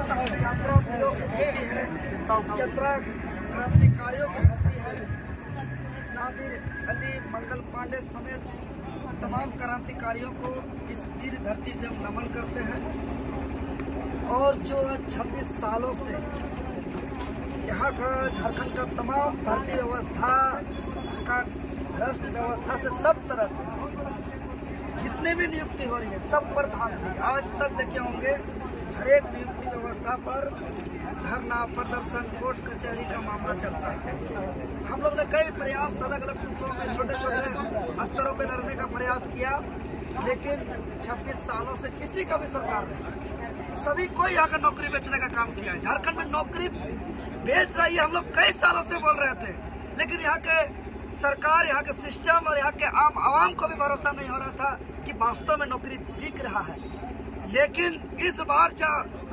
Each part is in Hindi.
छात्रा वीरों की धरती है, छात्रा क्रांतिकारियों की धरती है। नादिर अली, मंगल पांडे समेत तमाम क्रांतिकारियों को इस वीर धरती से हम नमन करते हैं। और जो 26 सालों से यहाँ का झारखंड का तमाम भर्ती व्यवस्था का भ्रष्ट व्यवस्था से सब त्रस्त है। जितने भी नियुक्ति हो रही है सब पर धांधली। आज तक देखे होंगे हर एक नियुक्ति व्यवस्था पर धरना, प्रदर्शन, कोर्ट कचहरी का मामला चलता है। हम लोग ने कई प्रयास अलग अलग टुकड़ों में छोटे छोटे स्तरों पर लड़ने का प्रयास किया, लेकिन 26 सालों से किसी का भी सरकार नहीं, सभी को यहाँ का नौकरी बेचने का काम किया है। झारखंड में नौकरी बेच रही है, हम लोग कई सालों से बोल रहे थे, लेकिन यहाँ के सरकार, यहाँ के सिस्टम और यहाँ के आम आवाम को भी भरोसा नहीं हो रहा था कि वास्तव में नौकरी बिक रहा है। लेकिन इस बार जो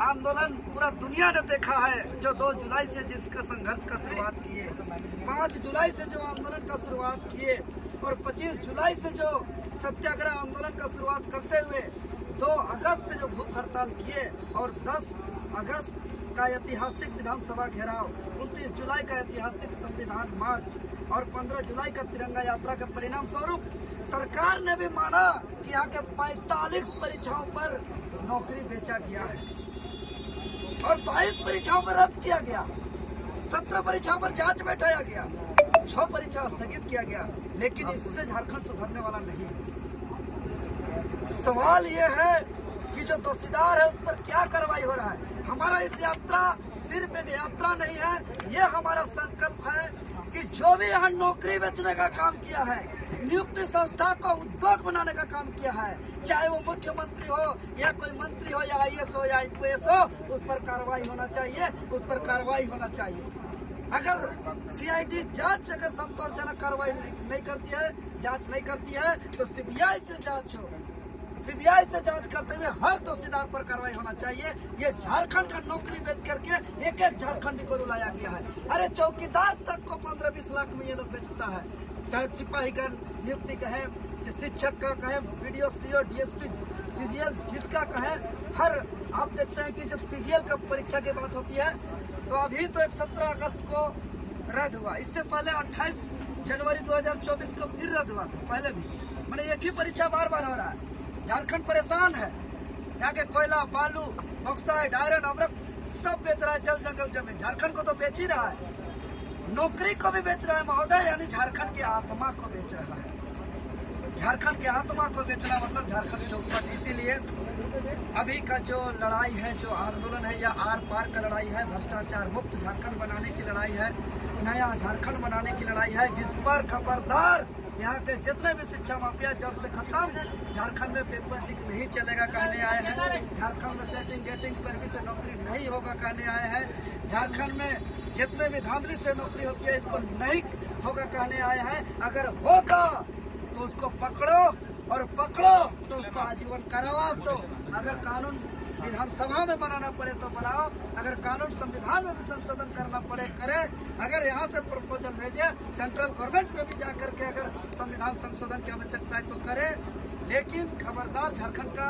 आंदोलन पूरा दुनिया ने देखा है, जो 2 जुलाई से जिसका संघर्ष का शुरुआत किए, 5 जुलाई से जो आंदोलन का शुरुआत किए और 25 जुलाई से जो सत्याग्रह आंदोलन का शुरुआत करते हुए 2 अगस्त से जो भूख हड़ताल किए और 10 अगस्त का ऐतिहासिक विधानसभा घेराव, 29 जुलाई का ऐतिहासिक संविधान मार्च और 15 जुलाई का तिरंगा यात्रा के परिणाम स्वरूप सरकार ने भी माना कि यहाँ के 45 परीक्षाओं पर नौकरी बेचा गया है और 22 परीक्षाओं पर रद्द किया गया, 17 परीक्षाओं पर जांच बैठाया गया, 6 परीक्षा स्थगित किया गया। लेकिन इससे झारखंड सुधरने वाला नहीं है। सवाल ये है कि जो दोषीदार है उस पर क्या कार्रवाई हो रहा है। हमारा इस यात्रा सिर्फ एक यात्रा नहीं है, ये हमारा संकल्प है कि जो भी यहाँ नौकरी बेचने का काम किया है, नियुक्ति संस्था को उद्योग बनाने का काम किया है, चाहे वो मुख्यमंत्री हो या कोई मंत्री हो या IAS हो या IPS हो, उस पर कार्रवाई होना चाहिए, उस पर कार्रवाई होना चाहिए। अगर CID जांच अगर संतोषजनक कार्रवाई नहीं करती है, जांच नहीं करती है, तो CBI से जांच हो। CBI से जांच करते हुए हर दोषीदार पर कार्रवाई होना चाहिए। ये झारखंड का नौकरी बेच करके एक एक झारखंडी को रुलाया गया है। अरे चौकीदार तक को 15-20 लाख में ये लोग बेचता है, चाहे सिपाही का नियुक्ति कहे, शिक्षक का कहे, BDO, CO, DSP, CGL जिसका कहे, हर आप देखते हैं कि जब CGL का परीक्षा की बात होती है तो अभी तो 17 अगस्त को रद्द हुआ, इससे पहले 28 जनवरी 2024 को फिर रद्द हुआ था, पहले भी। मैंने एक ही परीक्षा बार बार हो रहा है। झारखंड परेशान है। यहाँ के कोयला, बालू, बॉक्साइड, आयरन, अमरक सब बेच रहा है, जल जंगल जमीन। झारखंड को तो बेच ही रहा है, नौकरी को भी बेच रहा है महोदय, यानी झारखंड की आत्मा को बेच रहा है। झारखंड की आत्मा को बेचना मतलब झारखंड चौपट। इसीलिए अभी का जो लड़ाई है, जो आंदोलन है, या आर पार का लड़ाई है, भ्रष्टाचार मुक्त झारखंड बनाने की लड़ाई है, नया झारखंड बनाने की लड़ाई है, जिस पर खबरदार यहाँ के जितने भी शिक्षा माफिया जड़ से खत्म, झारखंड में पेपर लीक नहीं चलेगा कहने आए हैं। झारखंड में सेटिंग गेटिंग पर भी से नौकरी नहीं होगा कहने आए हैं। झारखंड में जितने भी धांधली से नौकरी होती है इसको नहीं होगा कहने आए हैं। अगर होगा तो उसको पकड़ो, और पकड़ो तो उसको आजीवन कारावास दो। अगर कानून विधानसभा में बनाना पड़े तो बनाओ, अगर कानून संविधान में भी संशोधन करना पड़े करे। अगर यहाँ से प्रपोजल भेजे सेंट्रल गवर्नमेंट में भी जाकर के अगर संविधान संशोधन की आवश्यकता है तो करे, लेकिन खबरदार झारखंड का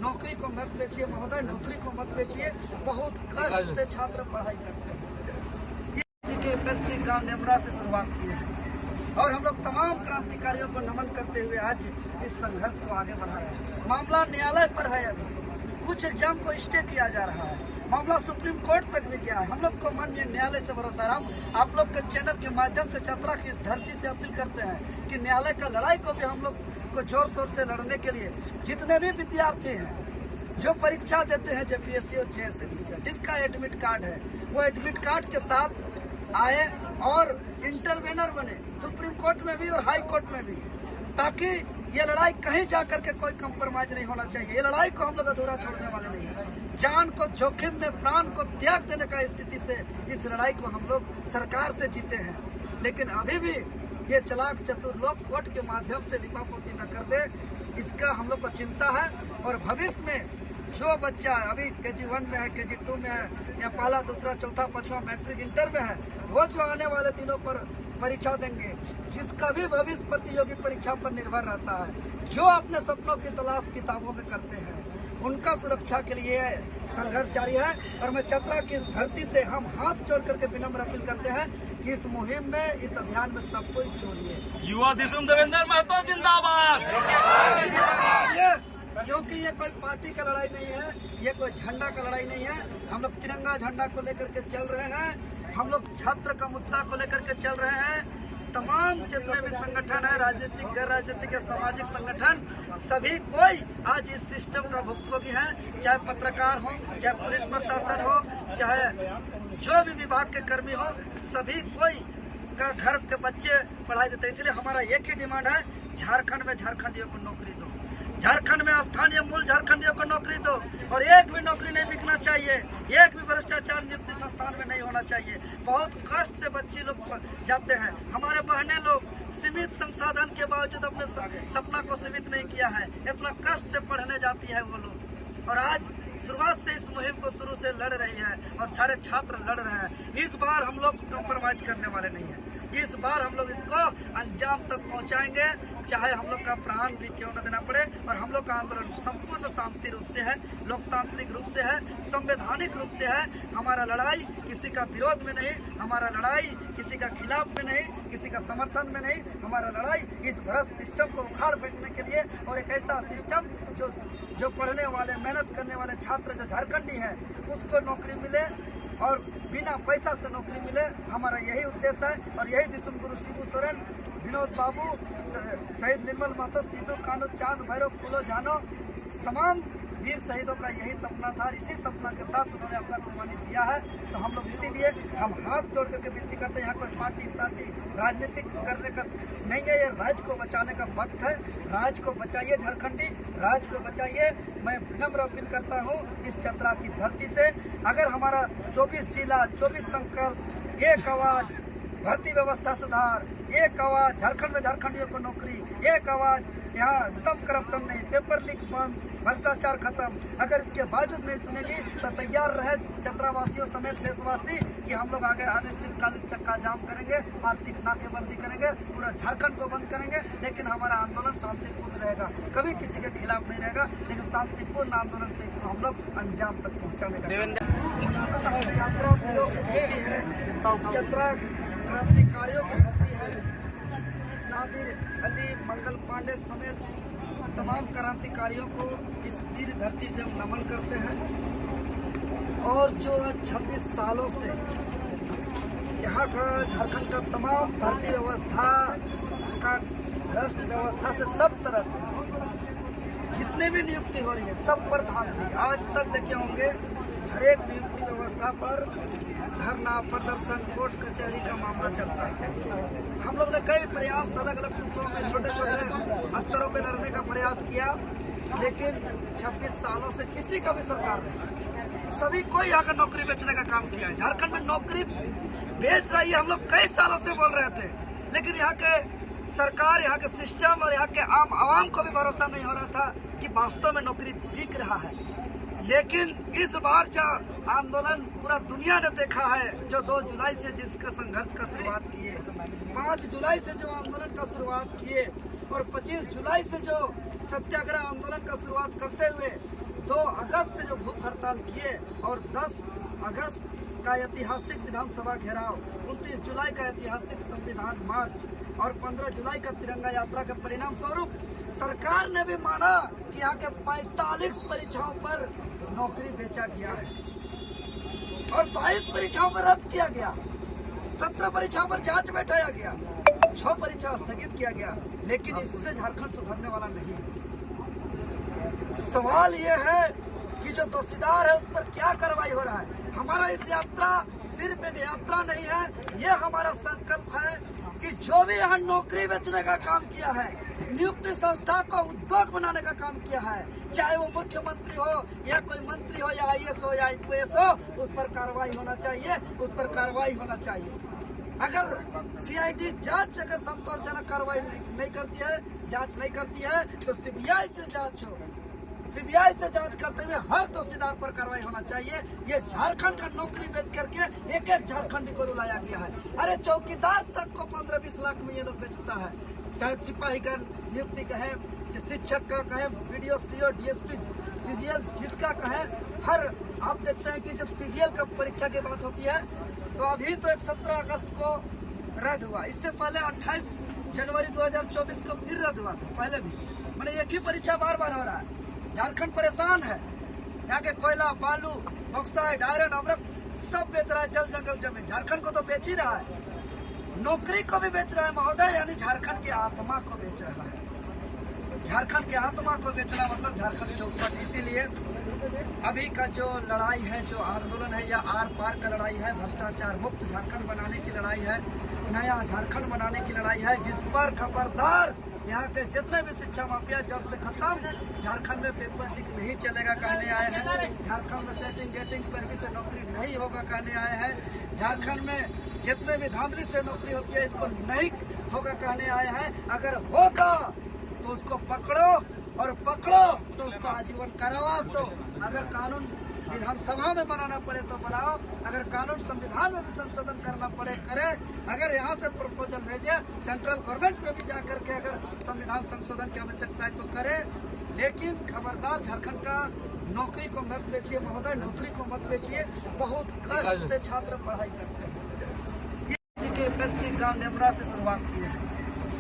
नौकरी को मत बेचिए महोदय, नौकरी को मत बेचिए। बहुत कष्ट से छात्र पढ़ाई करते हैं। के पैतृक गांव नेमरा से शुरुआत की है और हम लोग तमाम क्रांतिकारियों को नमन करते हुए आज इस संघर्ष को आगे बढ़ा रहे हैं। मामला न्यायालय पर है, अभी कुछ एग्जाम को स्टे किया जा रहा है, मामला सुप्रीम कोर्ट तक भी गया है। हम लोग को माननीय न्यायालय से भरोसा है। हम आप लोग के चैनल के माध्यम से छतरा की धरती से अपील करते हैं कि न्यायालय का लड़ाई को भी हम लोग को जोर शोर से लड़ने के लिए जितने भी विद्यार्थी हैं जो परीक्षा देते हैं JPSC और JSSC का, जिसका एडमिट कार्ड है वो एडमिट कार्ड के साथ आए और इंटरवेनर बने, सुप्रीम कोर्ट में भी और हाई कोर्ट में भी, ताकि ये लड़ाई कहीं जाकर के कोई कंप्रोमाइज नहीं होना चाहिए। ये लड़ाई को हम लोग अधूरा छोड़ने वाले नहीं है। जान को जोखिम में प्राण को त्याग देने का स्थिति से इस लड़ाई को हम लोग सरकार से जीते हैं। लेकिन अभी भी ये चालाक चतुर लोग कोर्ट के माध्यम से लिपापोती न कर दे, इसका हम लोग को चिंता है। और भविष्य में जो बच्चा अभी KG1 में है, KG2 में है, या पहला, दूसरा, चौथा, पांचवा मैट्रिक इंटर में है, वो जो आने वाले दिनों पर परीक्षा देंगे, जिसका भी भविष्य प्रतियोगी परीक्षा पर निर्भर रहता है, जो अपने सपनों की तलाश किताबों में करते हैं, उनका सुरक्षा के लिए संघर्ष जारी है। और मैं चतरा की धरती से हम हाथ जोड़ करके विनम्र अपील करते हैं कि इस मुहिम में, इस अभियान में सब कोई जोड़िए। युवा दिसुम देवेंद्र महतो जिंदाबाद। क्योंकि ये कोई पार्टी का लड़ाई नहीं है, ये कोई झंडा का लड़ाई नहीं है। हम लोग तिरंगा झंडा को लेकर के चल रहे हैं, हम लोग छात्र का मुद्दा को लेकर के चल रहे हैं। तमाम जितने भी संगठन है, राजनीतिक, गैर राजनीतिक या सामाजिक संगठन, सभी कोई आज इस सिस्टम का भुक्तभोगी है। चाहे पत्रकार हो, चाहे पुलिस प्रशासन हो, चाहे जो भी विभाग के कर्मी हो, सभी कोई का घर के बच्चे पढ़ाई देते। इसलिए हमारा एक ही डिमांड है, झारखंड में झारखंडियों को नौकरी दो, झारखंड में स्थानीय मूल झारखंडियों को नौकरी दो। और एक भी नौकरी नहीं बिकना चाहिए, एक भी भ्रष्टाचार नियुक्ति संस्थान में नहीं होना चाहिए। बहुत कष्ट से बच्चे लोग जाते हैं, हमारे बहने लोग सीमित संसाधन के बावजूद अपने सपना को सीमित नहीं किया है, इतना कष्ट से पढ़ने जाती है वो लोग। और आज शुरुआत से इस मुहिम को शुरू से लड़ रही है और सारे छात्र लड़ रहे हैं। इस बार हम लोग कॉम्प्रोमाइज करने वाले नहीं हैं। इस बार हम लोग इसको अंजाम तक पहुंचाएंगे, चाहे हम लोग का प्राण भी क्यों न देना पड़े। और हम लोग का आंदोलन संपूर्ण शांति रूप से है, लोकतांत्रिक रूप से है, संवैधानिक रूप से है। हमारा लड़ाई किसी का विरोध में नहीं, हमारा लड़ाई किसी का खिलाफ में नहीं, किसी का समर्थन में नहीं। हमारा लड़ाई इस भ्रष्ट सिस्टम को उखाड़ फेंकने के लिए और एक ऐसा सिस्टम जो पढ़ने वाले, मेहनत करने वाले छात्र जो झारखंडी हैं उसको नौकरी मिले और बिना पैसा से नौकरी मिले। हमारा यही उद्देश्य है। और यही दिसुम गुरु शिबू सोरेन, विनोद बाबू, शहीद निर्मल महतो, सीधू कानू, चांद भैरव, फूलो जानो, तमाम वीर शहीदों का यही सपना था। इसी सपना के साथ उन्होंने अपना कुर्बानी दिया है। तो हम लोग इसीलिए हम हाथ जोड़ करके विनती करते हैं, यहाँ कोई पार्टी सार्टी राजनीतिक करने का नहीं है। ये राज्य को बचाने का वक्त है। राज्य को बचाइए, झारखंडी राज्य को बचाइए। मैं विनम्र अपील करता हूँ इस चतरा की धरती से, अगर हमारा 24 जिला, 24 संकल्प, एक आवाज भर्ती व्यवस्था सुधार, एक आवाज झारखंड में झारखंडियों को नौकरी, एक आवाज यहाँ कम करप्शन नहीं, पेपर लीक बंद, भ्रष्टाचार खत्म, अगर इसके बावजूद नहीं सुनेगी तो तैयार रहे चतरावासियों समेत देशवासी कि हम लोग आगे अनिश्चितकालीन चक्का जाम करेंगे, आर्थिक नाकेबंदी करेंगे, पूरा झारखंड को बंद करेंगे। लेकिन हमारा आंदोलन शांतिपूर्ण रहेगा, कभी किसी के खिलाफ नहीं रहेगा, लेकिन शांतिपूर्ण आंदोलन से इसको हम लोग अंजाम तक पहुँचाने का। छात्रा वीरों की धरती है, चतरा क्रांतिकारियों की धरती है। नादिर अली, मंगल पांडे समेत तमाम क्रांतिकारियों को इस वीर धरती से हम नमन करते हैं। और जो 26 सालों से यहाँ का झारखंड का तमाम भर्ती व्यवस्था का भ्रष्ट व्यवस्था से सब तरह से जितने भी नियुक्ति हो रही है सब पर धांधली। आज तक देखे होंगे हर एक नियुक्ति व्यवस्था पर धरना, प्रदर्शन, कोर्ट कचहरी का मामला चलता है। हम लोग ने कई प्रयास अलग अलग टुकड़ों में, छोटे छोटे स्तरों पे लड़ने का प्रयास किया, लेकिन 26 सालों से किसी का भी सरकार नहीं, सभी कोई यहाँ का नौकरी बेचने का काम किया है। झारखंड में नौकरी बेच रही है, हम लोग कई सालों से बोल रहे थे, लेकिन यहाँ के सरकार, यहाँ के सिस्टम और यहाँ के आम आवाम को भी भरोसा नहीं हो रहा था कि वास्तव में नौकरी बिक रहा है। लेकिन इस बार जो आंदोलन पूरा दुनिया ने देखा है, जो 2 जुलाई से जिसका संघर्ष का शुरुआत किए, 5 जुलाई से जो आंदोलन का शुरुआत किए और 25 जुलाई से जो सत्याग्रह आंदोलन का शुरुआत करते हुए 2 अगस्त से जो भूख हड़ताल किए और 10 अगस्त का ऐतिहासिक विधानसभा घेराव, 29 जुलाई का ऐतिहासिक संविधान मार्च और 15 जुलाई का तिरंगा यात्रा के परिणाम स्वरूप सरकार ने भी माना कि यहाँ के 45 परीक्षाओं पर नौकरी बेचा गया है और 22 परीक्षाओं पर रद्द किया गया, 17 परीक्षाओं पर जांच बैठाया गया, 6 परीक्षा स्थगित किया गया। लेकिन इससे झारखंड सुधरने वाला नहीं है। सवाल ये है कि जो दोषीदार है उस पर क्या कार्रवाई हो रहा है। हमारा इस यात्रा सिर्फ एक यात्रा नहीं है, ये हमारा संकल्प है कि जो भी यहाँ नौकरी बेचने का काम किया है, नियुक्ति संस्था को उद्योग बनाने का काम किया है, चाहे वो मुख्यमंत्री हो या कोई मंत्री हो या IAS हो या IPS हो, उस पर कार्रवाई होना चाहिए, उस पर कार्रवाई होना चाहिए। अगर CID जांच अगर संतोषजनक कार्रवाई नहीं करती है, जांच नहीं करती है, तो CBI से जांच हो। CBI से जांच करते हुए हर दोषीदार पर कार्रवाई होना चाहिए। ये झारखंड का नौकरी बेच करके एक एक झारखंडी को रुलाया गया है। अरे चौकीदार तक को 15-20 लाख में ये लोग बेचता है। चाहे सिपाही का नियुक्ति कहे, शिक्षक का कहे, बीडीओ, सीओ, डीएसपी, सीजीएल, जिसका कहे, हर आप देखते हैं कि जब सीजीएल का परीक्षा की बात होती है तो अभी तो एक 17 अगस्त को रद्द हुआ, इससे पहले 28 जनवरी 2024 को फिर रद्द हुआ था, पहले भी। मैंने एक ही परीक्षा बार बार हो रहा है। झारखंड परेशान है, यहाँ के कोयला, बालू, बॉक्साइड, आयरन, अमृत सब बेच रहा है, जल जंगल जमीन। झारखंड को तो बेच ही रहा है, नौकरी को भी बेच रहा है महोदय, यानी झारखंड की आत्मा को बेच रहा है। झारखंड की आत्मा को बेचना मतलब झारखंड चौपट। इसीलिए अभी का जो लड़ाई है, जो आंदोलन है, या आर पार का लड़ाई है, भ्रष्टाचार मुक्त झारखंड बनाने की लड़ाई है, नया झारखंड बनाने की लड़ाई है, जिस पर खबरदार यहाँ के जितने भी शिक्षा माफिया जड़ से खत्म, झारखंड में पेपर लीक नहीं चलेगा कहने आए हैं। झारखंड में सेटिंग गेटिंग पैरवी से नौकरी नहीं होगा कहने आए हैं। झारखंड में जितने भी धांधली से नौकरी होती है इसको नहीं होगा कहने आए हैं। अगर होगा तो उसको पकड़ो, और पकड़ो तो उसको आजीवन कारावास दो। अगर कानून विधानसभा में बनाना पड़े तो बनाओ, अगर कानून संविधान में भी संशोधन करना पड़े करे। अगर यहाँ से प्रपोजल भेजे सेंट्रल गवर्नमेंट में भी जाकर के अगर संविधान संशोधन की आवश्यकता है तो करे, लेकिन खबरदार झारखंड का नौकरी को मत बेचिए महोदय, नौकरी को मत बेचिए। बहुत कष्ट से छात्र पढ़ाई करते हैं। ये व्यक्ति गांव नेमरा से शुरुआत की है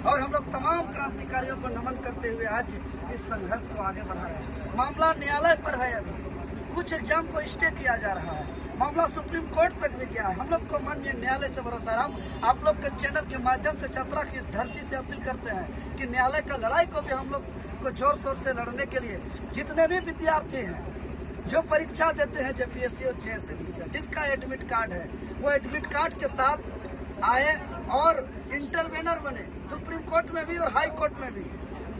और हम लोग तमाम क्रांतिकारियों को नमन करते हुए आज इस संघर्ष को आगे बढ़ा रहे हैं। मामला न्यायालय पर है, अभी कुछ एग्जाम को स्टे किया जा रहा है, मामला सुप्रीम कोर्ट तक भी गया है। हम लोग को माननीय न्यायालय से भरोसा है। हम आप लोग के चैनल के माध्यम से चतरा की धरती से अपील करते हैं कि न्यायालय का लड़ाई को भी हम लोग को जोर शोर से लड़ने के लिए जितने भी विद्यार्थी हैं जो परीक्षा देते हैं जेपीएससी और जेएसएससी का, जिसका एडमिट कार्ड है, वो एडमिट कार्ड के साथ आए और इंटरवेनर बने, सुप्रीम कोर्ट में भी और हाई कोर्ट में भी,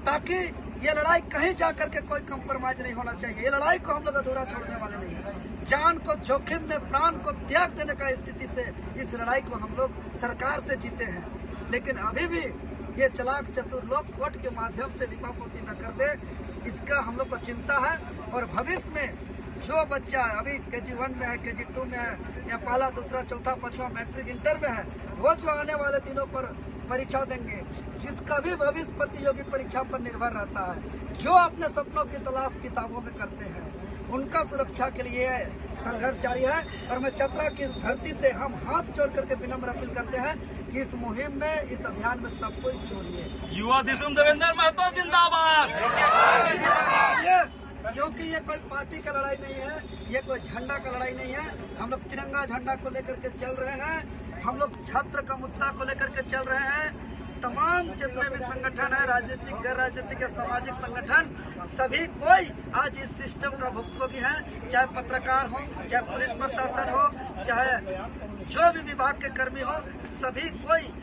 ताकि ये लड़ाई कहीं जाकर के कोई कंप्रोमाइज नहीं होना चाहिए। ये लड़ाई को हम लोग अधूरा छोड़ने वाले नहीं है। जान को जोखिम में, प्राण को त्याग देने का स्थिति से इस लड़ाई को हम लोग सरकार से जीते हैं। लेकिन अभी भी ये चालाक चतुर लोग कोर्ट के माध्यम से लिपापोती न कर दे, इसका हम लोग को चिंता है। और भविष्य में जो बच्चा अभी KG1 में है, KG2 में है, या पहला, दूसरा, चौथा, पांचवा मैट्रिक, इंटर में है, वो जो आने वाले दिनों पर परीक्षा देंगे, जिसका भी भविष्य प्रतियोगी परीक्षा पर निर्भर रहता है, जो अपने सपनों की तलाश किताबों में करते हैं, उनका सुरक्षा के लिए संघर्ष जारी है। और मैं चतरा की धरती से हम हाथ जोड़ करके विनम्र अपील करते हैं कि इस मुहिम में, इस अभियान में सब कोई जोड़िए। युवा दिसुम देवेंद्र महतो जिंदाबाद। क्योंकि ये कोई पार्टी का लड़ाई नहीं है, ये कोई झंडा का लड़ाई नहीं है। हम लोग तिरंगा झंडा को लेकर के चल रहे हैं, हम लोग छात्र का मुद्दा को लेकर के चल रहे हैं। तमाम जितने भी संगठन है, राजनीतिक, गैर राजनीतिक या सामाजिक संगठन, सभी कोई आज इस सिस्टम का भुक्तभोगी है। चाहे पत्रकार हो, चाहे पुलिस प्रशासन हो, चाहे जो भी विभाग के कर्मी हो, सभी कोई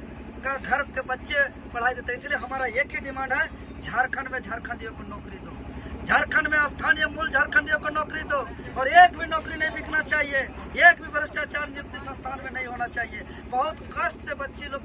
का घर के बच्चे पढ़ाई देते। इसलिए हमारा एक ही डिमांड है, झारखंड में झारखंडियों को नौकरी दो, झारखंड में स्थानीय मूल झारखंडियों को नौकरी दो, और एक भी नौकरी नहीं बिकना चाहिए, एक भी भ्रष्टाचार नियुक्ति संस्थान में नहीं होना चाहिए। बहुत कष्ट से बच्चे लोग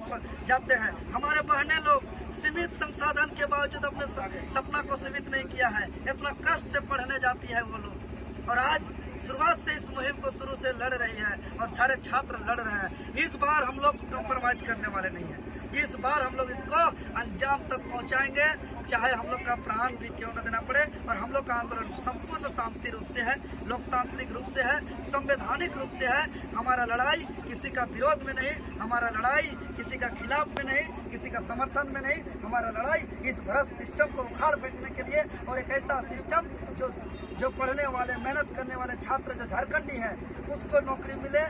जाते हैं, हमारे बहनें लोग सीमित संसाधन के बावजूद अपने सपना को सीमित नहीं किया है, इतना कष्ट से पढ़ने जाती है वो लोग। और आज शुरुआत से इस मुहिम को शुरू से लड़ रही है और सारे छात्र लड़ रहे हैं। इस बार हम लोग कॉम्प्रोमाइज करने वाले नहीं है, इस बार हम लोग इसको अंजाम तक पहुंचाएंगे, चाहे हम लोग का प्राण भी क्यों न देना पड़े। और हम लोग का आंदोलन संपूर्ण शांति रूप से है, लोकतांत्रिक रूप से है, संवैधानिक रूप से है। हमारा लड़ाई किसी का विरोध में नहीं, हमारा लड़ाई किसी का खिलाफ में नहीं, किसी का समर्थन में नहीं। हमारा लड़ाई इस भ्रष्ट सिस्टम को उखाड़ फेंकने के लिए, और एक ऐसा सिस्टम जो पढ़ने वाले, मेहनत करने वाले छात्र जो झारखंडी है उसको नौकरी मिले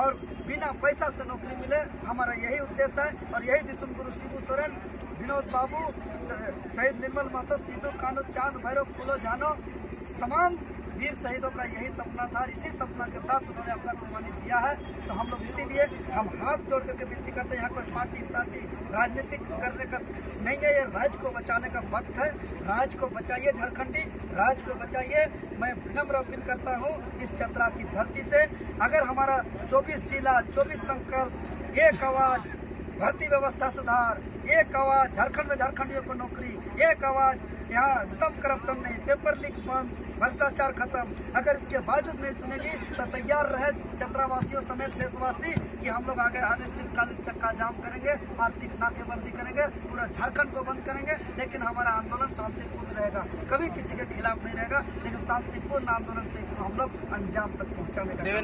और बिना पैसा से नौकरी मिले। हमारा यही उद्देश्य है। और यही दिसुम गुरु शिबू सोरेन, विनोद बाबू, शहीद निर्मल महतो, सीधू कानू, चांद भैरव, फूलो जानो, तमाम वीर शहीदों का यही सपना था। इसी सपना के साथ उन्होंने अपना कुर्बानी दिया है। तो हम लोग इसीलिए हम हाथ जोड़ करके विनती करते हैं, यहाँ कोई पार्टी सार्टी राजनीतिक करने का नहीं है, ये राज्य को बचाने का वक्त है। राज्य को बचाइए, झारखंडी राज्य को बचाइए। मैं विनम्र अपील करता हूँ इस चतरा की धरती से, अगर हमारा 24 जिला, 24 संकल्प, एक आवाज भर्ती व्यवस्था सुधार, एक आवाज झारखंड में झारखंडियों को नौकरी, एक आवाज यहाँ एकदम करप्शन नहीं, पेपर लीक बंद, भ्रष्टाचार खत्म। अगर इसके बावजूद नहीं सुनेगी तो तैयार रहे चतरावासियों समेत देशवासी कि हम लोग आगे अनिश्चितकालीन चक्का जाम करेंगे, आर्थिक नाकेबंदी करेंगे, पूरा झारखंड को बंद करेंगे। लेकिन हमारा आंदोलन शांतिपूर्ण रहेगा, कभी किसी के खिलाफ नहीं रहेगा, लेकिन शांतिपूर्ण आंदोलन से इसको हम लोग अंजाम तक पहुँचाने का